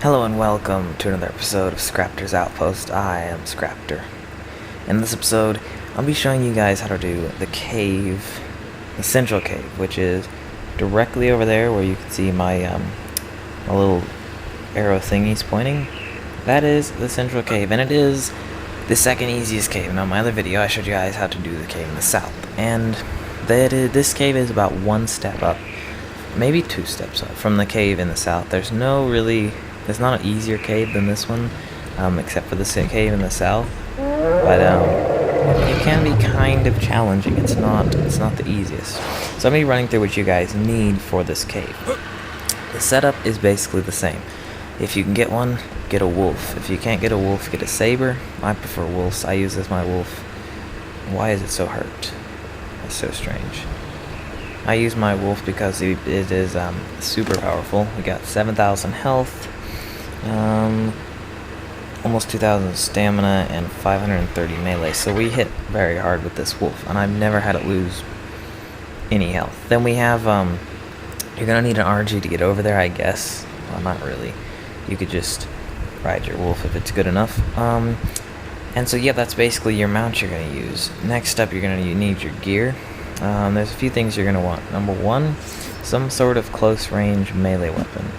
Hello and welcome to another episode of Scraptor's Outpost. I am Scraptor. In this episode, I'll be showing you guys how to do the cave, the central cave, which is directly over there where you can see my little arrow thingies pointing. That is the central cave, and it is the second easiest cave. Now, in my other video, I showed you guys how to do the cave in the south, and this cave is about one step up, maybe two steps up from the cave in the south. There's not an easier cave than this one, except for the cave in the south. But it can be kind of challenging. It's not the easiest. So I'm gonna be running through what you guys need for this cave. The setup is basically the same. If you can get one, get a wolf. If you can't get a wolf, get a saber. I prefer wolves. I use as my wolf. Why is it so hurt? That's so strange. I use my wolf because it is super powerful. We got 7,000 health. Almost 2,000 stamina and 530 melee, so we hit very hard with this wolf, and I've never had it lose any health. Then we have, you're gonna need an RG to get over there, I guess. Well, not really. You could just ride your wolf if it's good enough. And so yeah, that's basically your mount you're gonna use. Next up, you need your gear. There's a few things you're gonna want. Number one, some sort of close range melee weapon.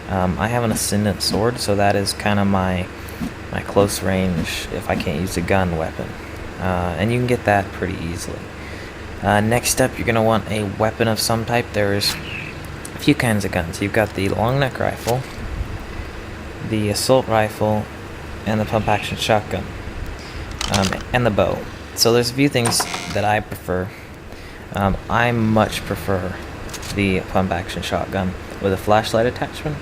I have an Ascendant sword, so that is kind of my close range if I can't use a gun weapon. And you can get that pretty easily. Next up, you're going to want a weapon of some type. There's a few kinds of guns. You've got the long neck rifle, the assault rifle, and the pump action shotgun, and the bow. So there's a few things that I prefer. I much prefer the pump action shotgun with a flashlight attachment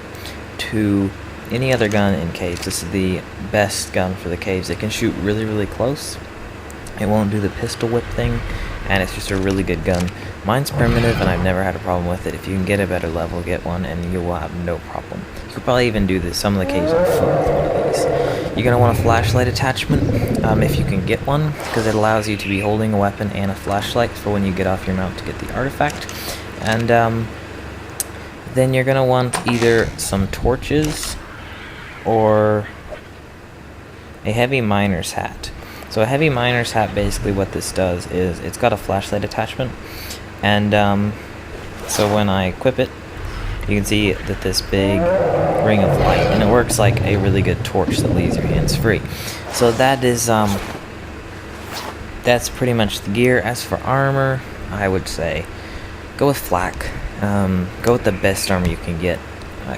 to any other gun in caves. This is the best gun for the caves. It can shoot really, really close. It won't do the pistol whip thing, and it's just a really good gun. Mine's primitive, and I've never had a problem with it. If you can get a better level, get one, and you will have no problem. You could probably even do some of the caves on foot with one of these. You're going to want a flashlight attachment, if you can get one, because it allows you to be holding a weapon and a flashlight for when you get off your mount to get the artifact. And then you're going to want either some torches or a heavy miner's hat. So a heavy miner's hat, basically what this does is it's got a flashlight attachment, and so when I equip it, you can see that this big ring of light, and it works like a really good torch that leaves your hands free. So that is that's pretty much the gear. As for armor, I would say go with flak. Go with the best armor you can get.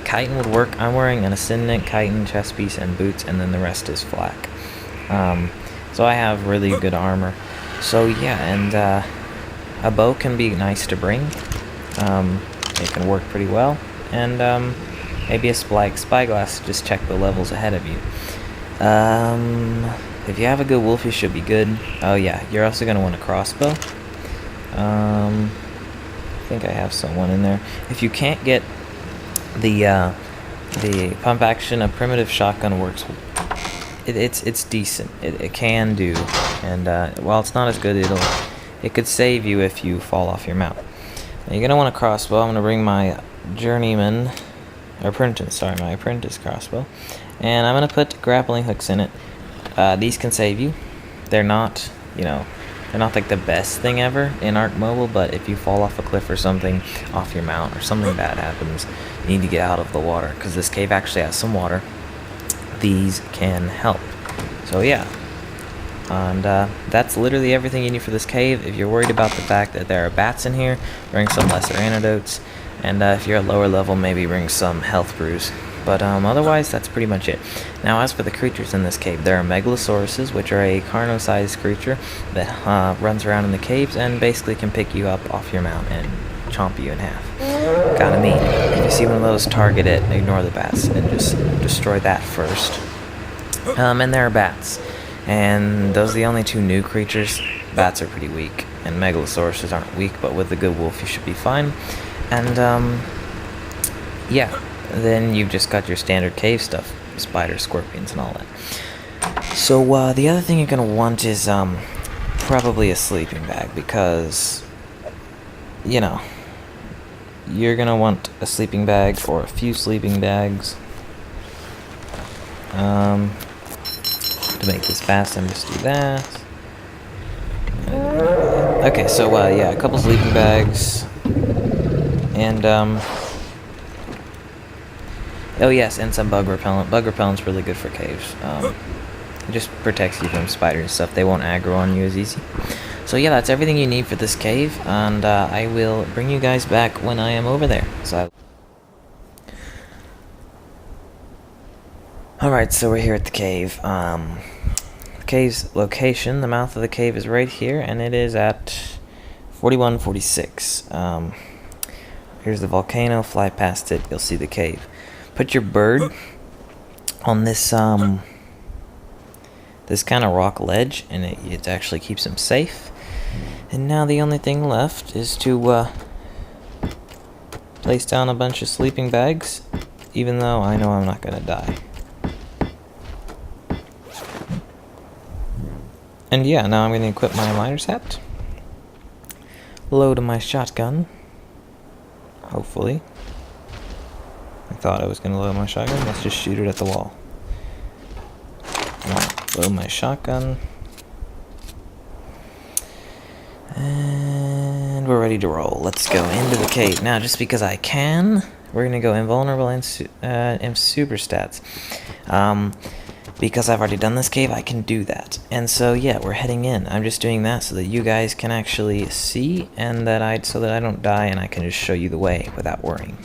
Chitin would work. I'm wearing an Ascendant, chitin, chest piece, and boots, and then the rest is flak. So I have really good armor. So yeah, and a bow can be nice to bring. It can work pretty well. And maybe a spyglass to just check the levels ahead of you. If you have a good wolf, you should be good. Oh yeah, you're also going to want a crossbow. I think I have someone in there. If you can't get the pump action, a primitive shotgun works. It's decent. It can do, and while it's not as good, it could save you if you fall off your mount. Now you're gonna want a crossbow. I'm gonna bring my my apprentice crossbow, and I'm gonna put grappling hooks in it. These can save you. They're not, they're not like the best thing ever in Ark Mobile, but if you fall off a cliff or something off your mount or something bad happens, you need to get out of the water, because this cave actually has some water. These can help. So yeah, and that's literally everything you need for this cave. If you're worried about the fact that there are bats in here, bring some lesser antidotes, and if you're at lower level, maybe bring some health brews. But otherwise, that's pretty much it. Now, as for the creatures in this cave, there are megalosauruses, which are a carno-sized creature that runs around in the caves and basically can pick you up off your mount and chomp you in half. Kinda mean. If you see one of those, target it, ignore the bats, and just destroy that first. And there are bats. And those are the only two new creatures. Bats are pretty weak, and megalosauruses aren't weak, but with a good wolf, you should be fine. And, yeah. Then you've just got your standard cave stuff, spiders, scorpions, and all that. So the other thing you're going to want is probably a sleeping bag, because, you're going to want a sleeping bag or a few sleeping bags. To make this fast, I'm just do that. Okay, so yeah, a couple sleeping bags, and oh yes, and some bug repellent. Bug repellent's really good for caves. It just protects you from spiders and stuff. They won't aggro on you as easy. So yeah, that's everything you need for this cave, and I will bring you guys back when I am over there. Alright, so we're here at the cave. The cave's location, the mouth of the cave is right here, and it is at 4146. Here's the volcano, fly past it, you'll see the cave. Put your bird on this this kind of rock ledge, and it actually keeps him safe. And now the only thing left is to place down a bunch of sleeping bags, even though I know I'm not gonna die. And yeah, now I'm going to equip my miner's hat, load my shotgun, hopefully. I thought I was going to load my shotgun, let's just shoot it at the wall. Load my shotgun, and we're ready to roll. Let's go into the cave. Now, just because I can, we're going to go invulnerable and super stats. Because I've already done this cave, I can do that. And so yeah, we're heading in. I'm just doing that so that you guys can actually see, and so that I don't die and I can just show you the way without worrying.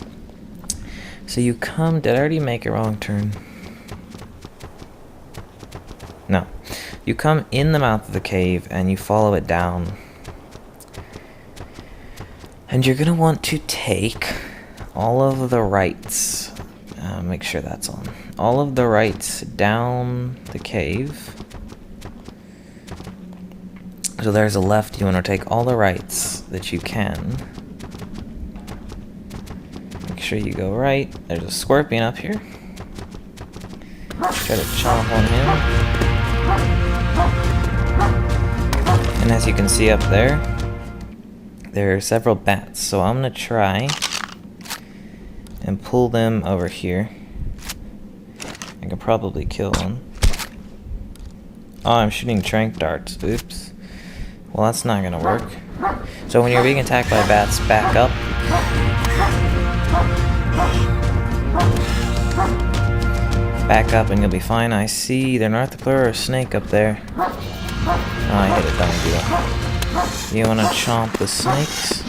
So you come, did I already make a wrong turn? No. You come in the mouth of the cave and you follow it down. And you're gonna want to take all of the rights. Make sure that's on. All of the rights down the cave. So there's a left, you want to take all the rights that you can. Make sure you go right. There's a scorpion up here. Try to chomp on him. And as you can see up there, there are several bats. So I'm going to try and pull them over here. I can probably kill one. Oh, I'm shooting trank darts. Oops. Well, that's not gonna work. So when you're being attacked by bats, back up. Back up and you'll be fine. I see either an arthropluera or a snake up there. Oh, I hit a dung beetle. You wanna chomp the snakes?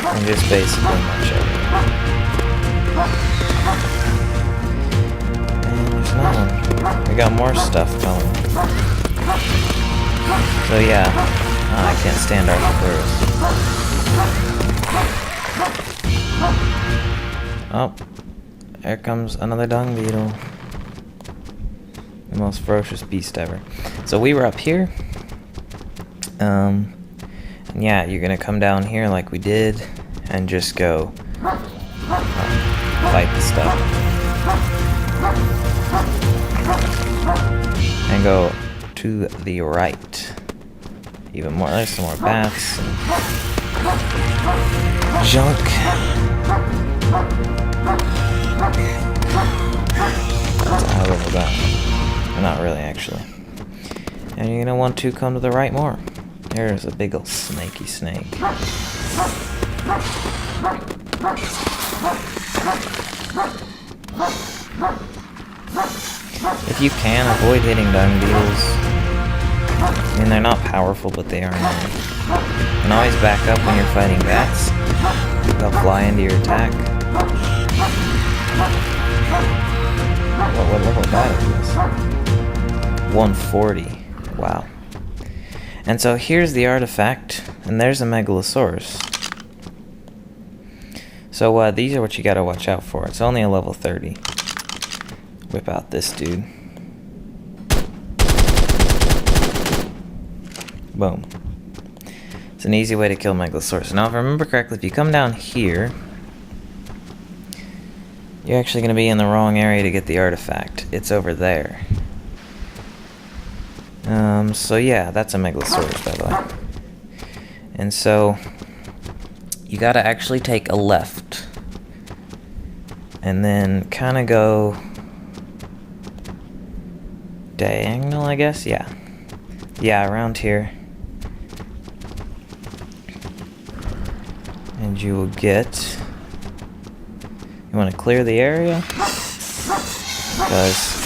And just basically much everything. And there's no one. We got more stuff coming. So yeah, I can't stand arthroplueras. Oh, there comes another dung beetle. The most ferocious beast ever. So we were up here. And yeah, you're gonna come down here like we did and just go fight the stuff. And go to the right. Even more, there's some more bats and junk. That's a high level bat. Not really, actually. And you're gonna want to come to the right more. There's a big ol' snaky snake. If you can, avoid hitting dung beetles. I mean, they're not powerful, but they are annoying. And always back up when you're fighting bats. They'll fly into your attack. What level bat is this? 140. Wow. And so here's the artifact, and there's a Megalosaurus. So these are what you gotta watch out for. It's only a level 30. Whip out this dude. Boom. It's an easy way to kill Megalosaurus. Now if I remember correctly, if you come down here, you're actually gonna be in the wrong area to get the artifact. It's over there. So yeah, that's a Megalosaurus, by the way. And so, you gotta actually take a left and then kind of go diagonal, I guess. Yeah, around here, and you will get. You want to clear the area, because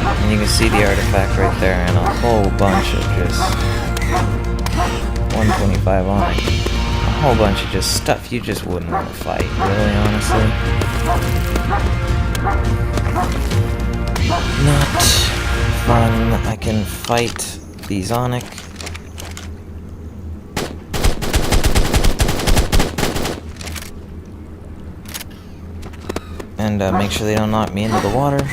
and you can see the artifact right there, and a whole bunch of just 125 on it. A whole bunch of just stuff you just wouldn't want to fight, really, honestly. Not fun. I can fight the Zonic. And make sure they don't knock me into the water.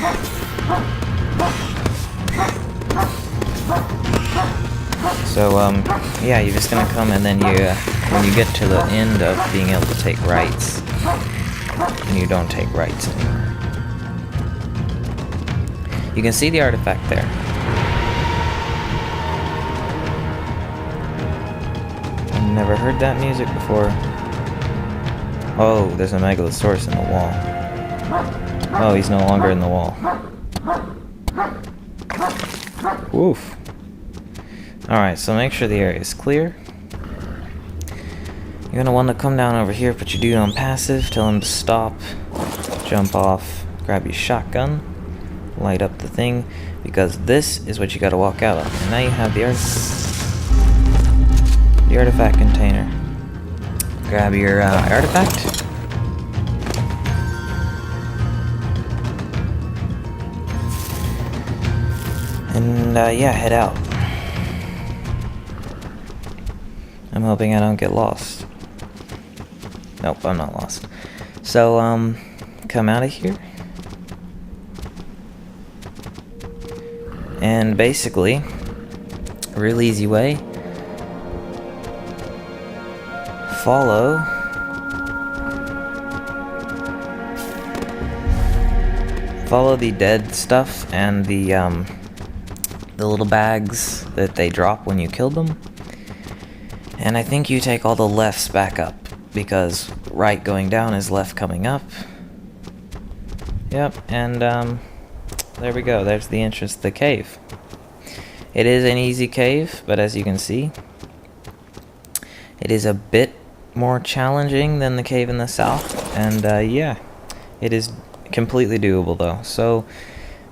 So, yeah, you're just gonna come, and then when you get to the end of being able to take rights, and you don't take rights anymore. You can see the artifact there. I've never heard that music before. Oh, there's a Megalosaurus in the wall. Oh, he's no longer in the wall. Woof. Alright, so make sure the area is clear. You're gonna want to come down over here, put your dude on passive, tell him to stop, jump off, grab your shotgun, light up the thing, because this is what you gotta walk out of. And now you have the artifact container. Grab your artifact. And yeah, head out. I'm hoping I don't get lost. Nope, I'm not lost. So, come out of here. And basically, a real easy way. Follow the dead stuff and the little bags that they drop when you kill them. And I think you take all the lefts back up, because right going down is left coming up. Yep, and there we go. There's the entrance to the cave. It is an easy cave, but as you can see, it is a bit more challenging than the cave in the south. And yeah, it is completely doable though. So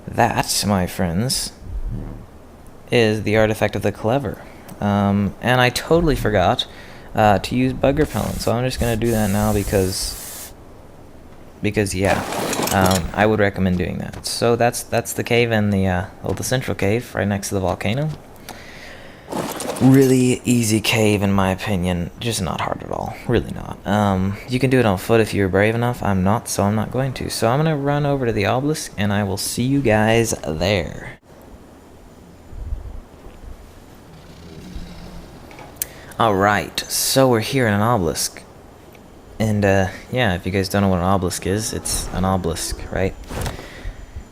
that, my friends, is the artifact of the clever. And I totally forgot to use bug repellent, so I'm just gonna do that now because yeah, I would recommend doing that. So that's the cave in the central cave right next to the volcano. Really easy cave in my opinion, just not hard at all, really not. You can do it on foot if you're brave enough. I'm not, so I'm not going to. So I'm gonna run over to the obelisk, and I will see you guys there. Alright, so we're here in an obelisk. And, yeah, if you guys don't know what an obelisk is, it's an obelisk, right?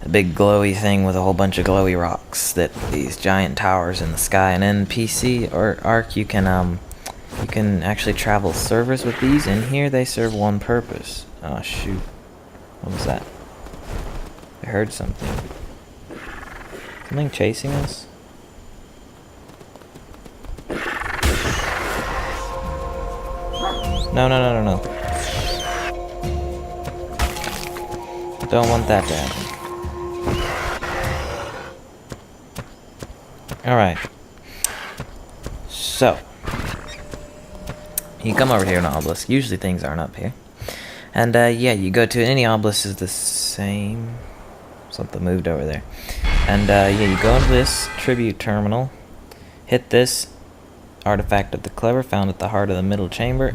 A big glowy thing with a whole bunch of glowy rocks, that these giant towers in the sky. And in PC or Arc, you can actually travel servers with these. In here, they serve one purpose. Oh, shoot. What was that? I heard something. Something chasing us? No. Don't want that to happen. Alright. So. You come over here in an obelisk. Usually things aren't up here. And, yeah, you go to any obelisk is the same. Something moved over there. And, yeah, you go into this tribute terminal. Hit this artifact of the clever found at the heart of the middle chamber.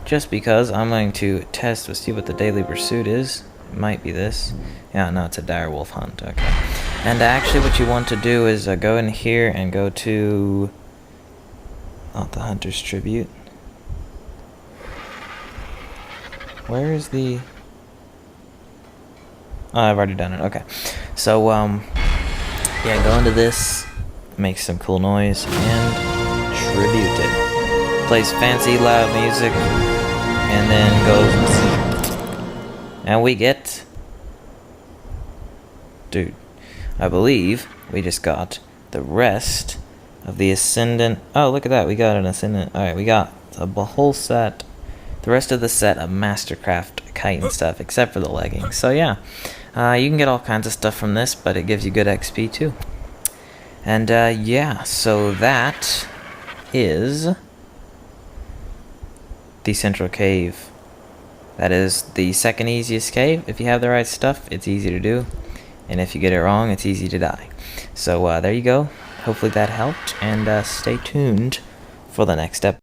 Just because I'm going to test to see what the daily pursuit is. It might be this. Yeah, no, it's a dire wolf hunt. Okay. And actually what you want to do is go in here and go to... not the hunter's tribute. Where is the... oh, I've already done it. Okay. So, yeah, go into this. Make some cool noise. And tribute it. Plays fancy, loud music. and then goes... And we get... Dude, I believe we just got the rest of the Ascendant... Oh, look at that, we got an Ascendant. Alright, we got a whole set, the rest of the set of Mastercraft kite and stuff, except for the leggings. So yeah, you can get all kinds of stuff from this, but it gives you good XP too. And yeah, so that is the Central Cave. That is the second easiest cave. If you have the right stuff, it's easy to do. And if you get it wrong, it's easy to die. So there you go. Hopefully that helped, and stay tuned for the next episode.